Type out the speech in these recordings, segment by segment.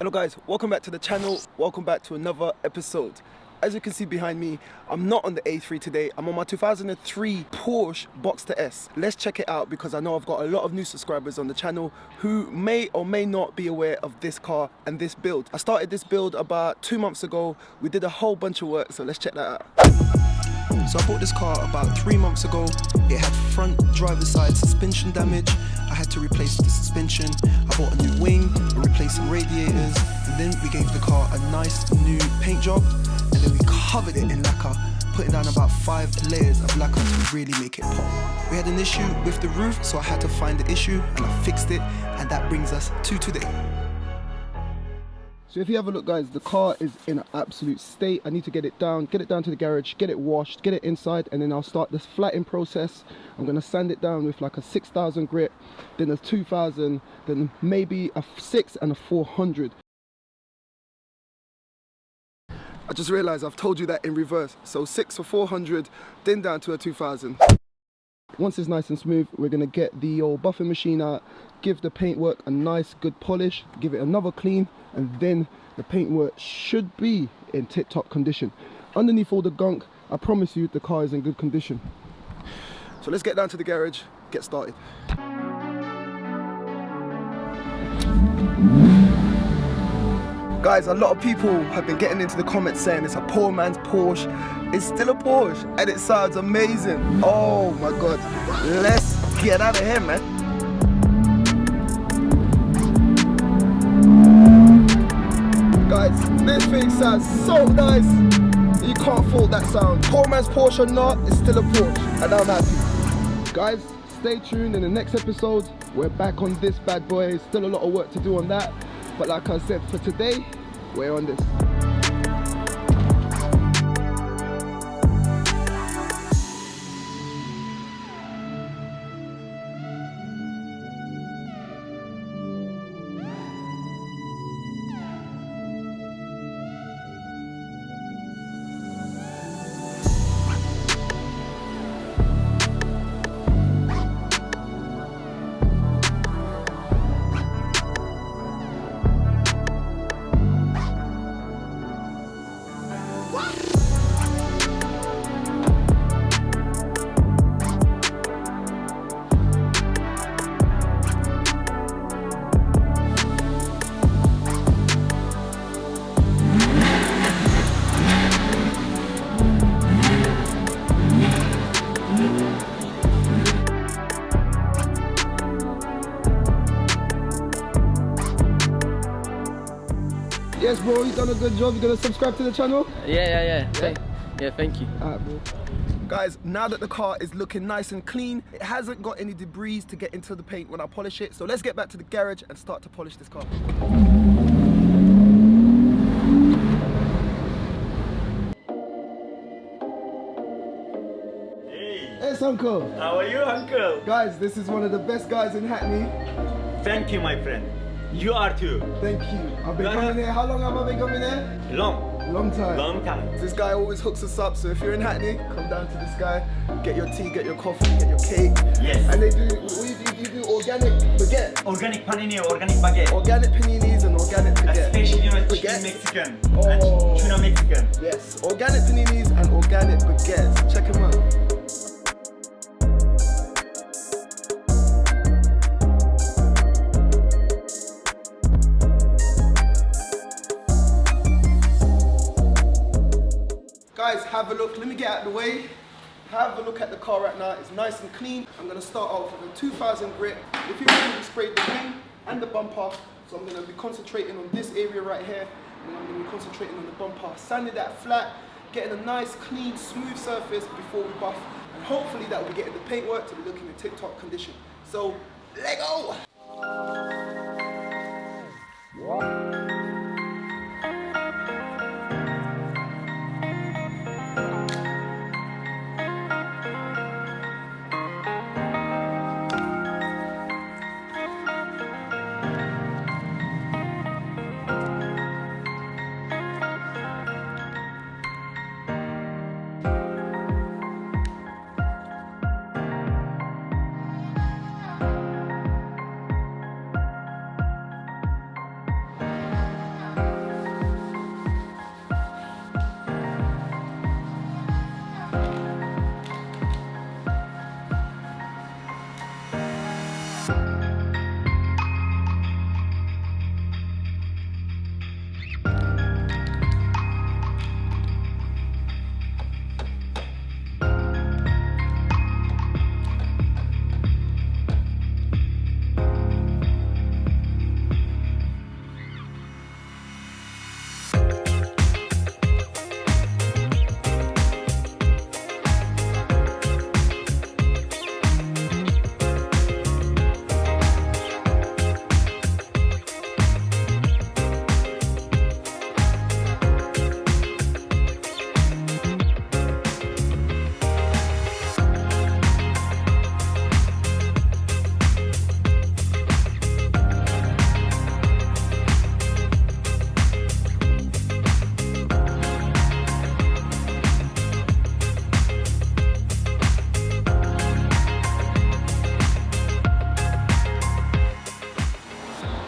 Hello guys, welcome back to the channel, welcome back to another episode. As you can see behind me, I'm not on the A3 today, I'm on my 2003 Porsche Boxster S. Let's check it out because I know I've got a lot of new subscribers on the channel who may or may not be aware of this car and this build. I started this build about 2 months ago, we did a whole bunch of work, so let's check that out. So I bought this car about 3 months ago. It had front driver's side suspension damage. I had to replace the suspension. I bought a new wing, I replaced some radiators, and then we gave the car a nice new paint job, and then we covered it in lacquer, putting down about 5 layers of lacquer to really make it pop. We had an issue with the roof, so I had to find the issue and I fixed it, and that brings us to today. So if you have a look guys, the car is in an absolute state. I need to get it down to the garage, get it washed, get it inside, and then I'll start this flattening process. I'm gonna sand it down with like a 6000 grit, then a 2000, then maybe a 6 and a 400. I just realized I've told you that in reverse. So 6 for 400, then down to a 2000. Once it's nice and smooth, we're gonna get the old buffing machine out, give the paintwork a nice good polish, give it another clean, and then the paintwork should be in tip-top condition. Underneath all the gunk, I promise you the car is in good condition. So let's get down to the garage, get started. Guys, a lot of people have been getting into the comments saying it's a poor man's Porsche. It's still a Porsche and it sounds amazing. Oh my God, let's get out of here, man. Guys, this thing sounds so nice. You can't fault that sound. Poor man's Porsche or not, it's still a Porsche, and I'm happy. Guys, stay tuned. In the next episode, we're back on this bad boy. Still a lot of work to do on that, but like I said, for today, we're on this. Yes, bro, you've done a good job. You gonna subscribe to the channel? Yeah. Thank you. Alright, bro. Guys, now that the car is looking nice and clean, it hasn't got any debris to get into the paint when I polish it. So let's get back to the garage and start to polish this car. Hey, uncle. How are you, uncle? Guys, this is one of the best guys in Hackney. Thank you, my friend. You are too. Thank you. I've been coming here. How long have I been coming here? Long time. This guy always hooks us up, so if you're in Hackney, come down to this guy, get your tea, get your coffee, get your cake. Yes. And they do, you do organic baguette. Organic panini, organic baguette. Organic paninis and organic baguette. Especially, you know, Baguette. chicken Mexican Oh. and tuna Mexican. Yes, organic paninis and organic baguettes. Check them out. Guys, have a look. Let me get out of the way. Have a look at the car right now. It's nice and clean. I'm going to start off with a 2000 grit. If you remember, we sprayed the wing and the bumper. So I'm going to be concentrating on this area right here. And I'm going to be concentrating on the bumper. Sanding that flat, getting a nice, clean, smooth surface before we buff. And hopefully that will be getting the paintwork to be looking in tip-top condition. So, let go!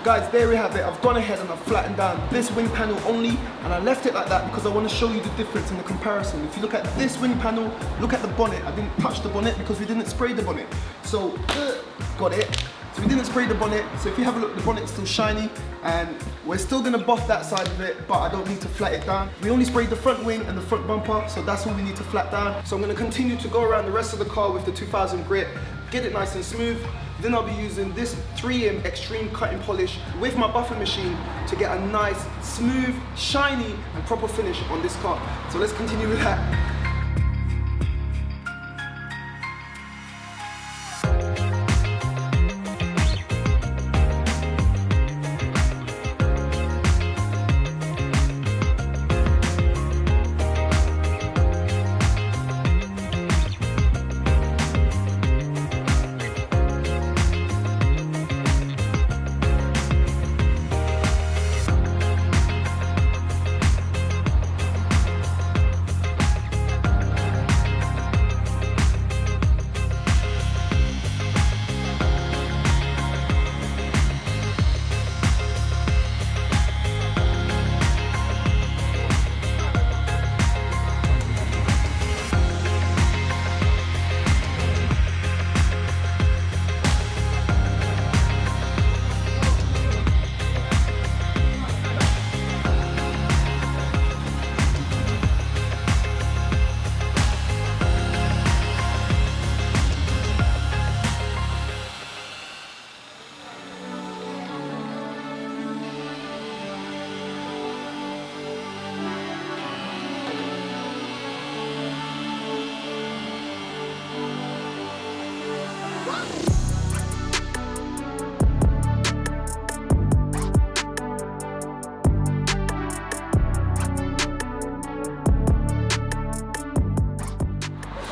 Guys, there we have it. I've gone ahead and I've flattened down this wing panel only, and I left it like that because I want to show you the difference in the comparison. If you look at this wing panel, look at the bonnet. I didn't touch the bonnet because we didn't spray the bonnet. So, got it. So we didn't spray the bonnet. So if you have a look, the bonnet's still shiny, and we're still gonna buff that side of it, but I don't need to flat it down. We only sprayed the front wing and the front bumper, so that's all we need to flat down. So I'm gonna continue to go around the rest of the car with the 2000 grit, get it nice and smooth. Then I'll be using this 3M Extreme Cutting Polish with my buffing machine to get a nice, smooth, shiny, and proper finish on this car. So let's continue with that.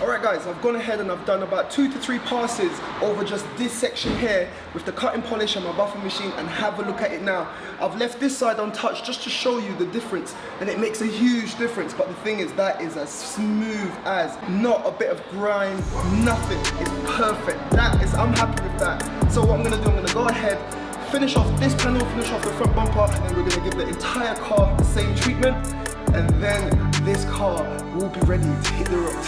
Alright guys, I've gone ahead and I've done about 2 to 3 passes over just this section here with the cutting polish and my buffing machine, and have a look at it now. I've left this side untouched just to show you the difference, and it makes a huge difference. But the thing is, that is as smooth as, not a bit of grime, nothing. It's perfect. That is, I'm happy with that. So what I'm gonna do, I'm gonna go ahead, finish off this panel, finish off the front bumper, and then we're gonna give the entire car the same treatment, and then this car will be ready to hit the road.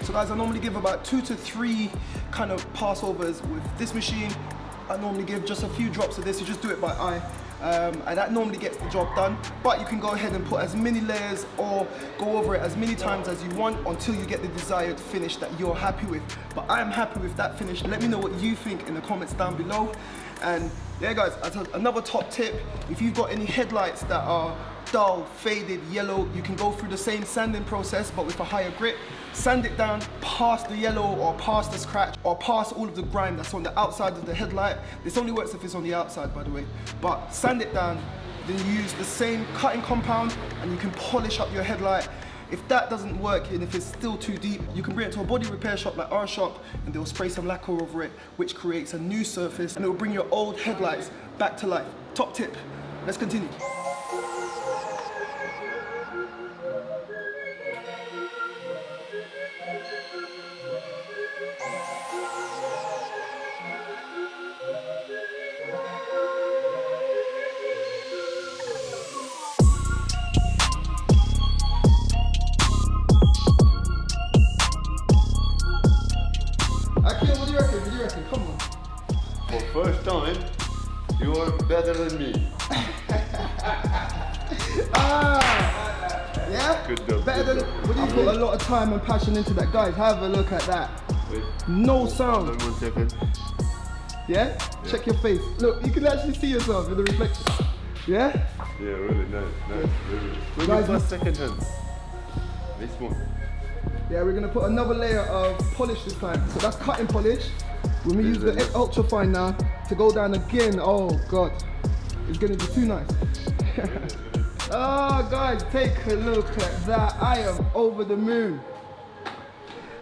So guys, I normally give about 2 to 3 kind of passovers with this machine. I normally give just a few drops of this. You just do it by eye, and that normally gets the job done. But you can go ahead and put as many layers or go over it as many times as you want until you get the desired finish that you're happy with. But I'm happy with that finish. Let me know what you think in the comments down below. And yeah guys, another top tip, if you've got any headlights that are dull, faded, yellow, you can go through the same sanding process but with a higher grit. Sand it down past the yellow or past the scratch or past all of the grime that's on the outside of the headlight. This only works if it's on the outside, by the way. But sand it down, then use the same cutting compound and you can polish up your headlight. If that doesn't work and if it's still too deep, you can bring it to a body repair shop like our shop and they'll spray some lacquer over it, which creates a new surface and it will bring your old headlights back to life. Top tip. Let's continue. Come on. For first time, you are better than me. Yeah? Good job. Better than, what do you put a lot of time and passion into that? Guys, have a look at that. Wait. No sound. Hold on 1 second. Yeah? Check your face. Look, you can actually see yourself in the reflection. Yeah? Yeah, really nice. Really. Guys, Where's my second hand? This one. Yeah, we're gonna put another layer of polish this time. So that's cutting polish. When we use the ultra fine now to go down again, oh God, it's gonna be too nice. Oh guys, take a look at that. I am over the moon.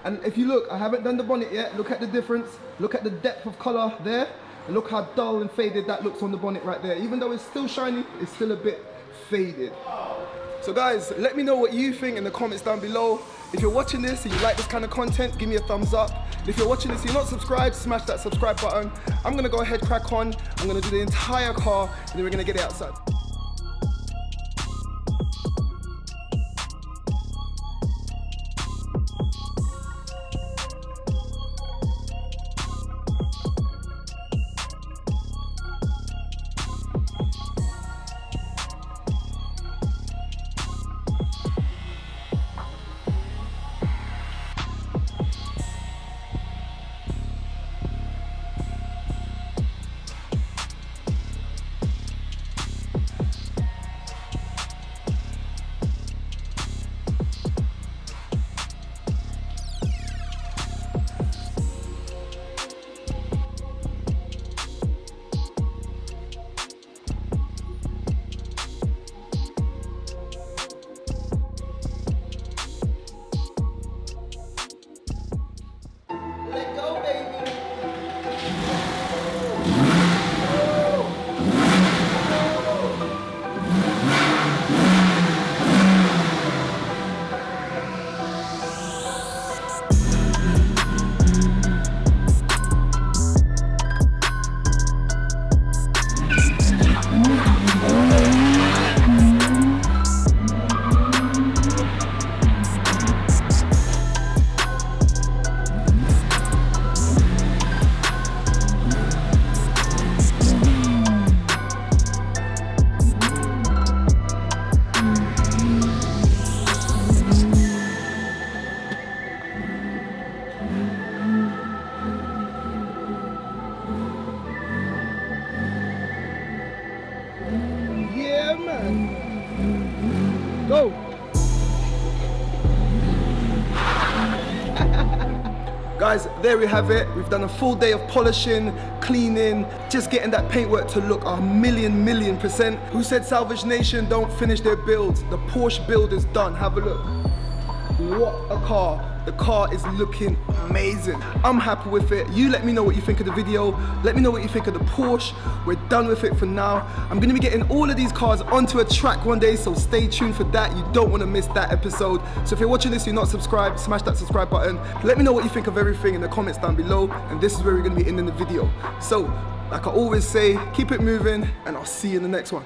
And if you look, I haven't done the bonnet yet. Look at the difference. Look at the depth of color there. And look how dull and faded that looks on the bonnet right there. Even though it's still shiny, it's still a bit faded. So guys, let me know what you think in the comments down below. If you're watching this and you like this kind of content, give me a thumbs up. If you're watching this and you're not subscribed, smash that subscribe button. I'm gonna go ahead, crack on. I'm gonna do the entire car and then we're gonna get it outside. Go! Guys, there we have it. We've done a full day of polishing, cleaning, just getting that paintwork to look a million %. Who said Salvage Nation don't finish their builds? The Porsche build is done. Have a look. What a car. The car is looking amazing. I'm happy with it. You let me know what you think of the video. Let me know what you think of the Porsche. We're done with it for now. I'm gonna be getting all of these cars onto a track one day, so stay tuned for that. You don't wanna miss that episode. So if you're watching this, you're not subscribed, smash that subscribe button. Let me know what you think of everything in the comments down below. And this is where we're gonna be ending the video. So, like I always say, keep it moving, and I'll see you in the next one.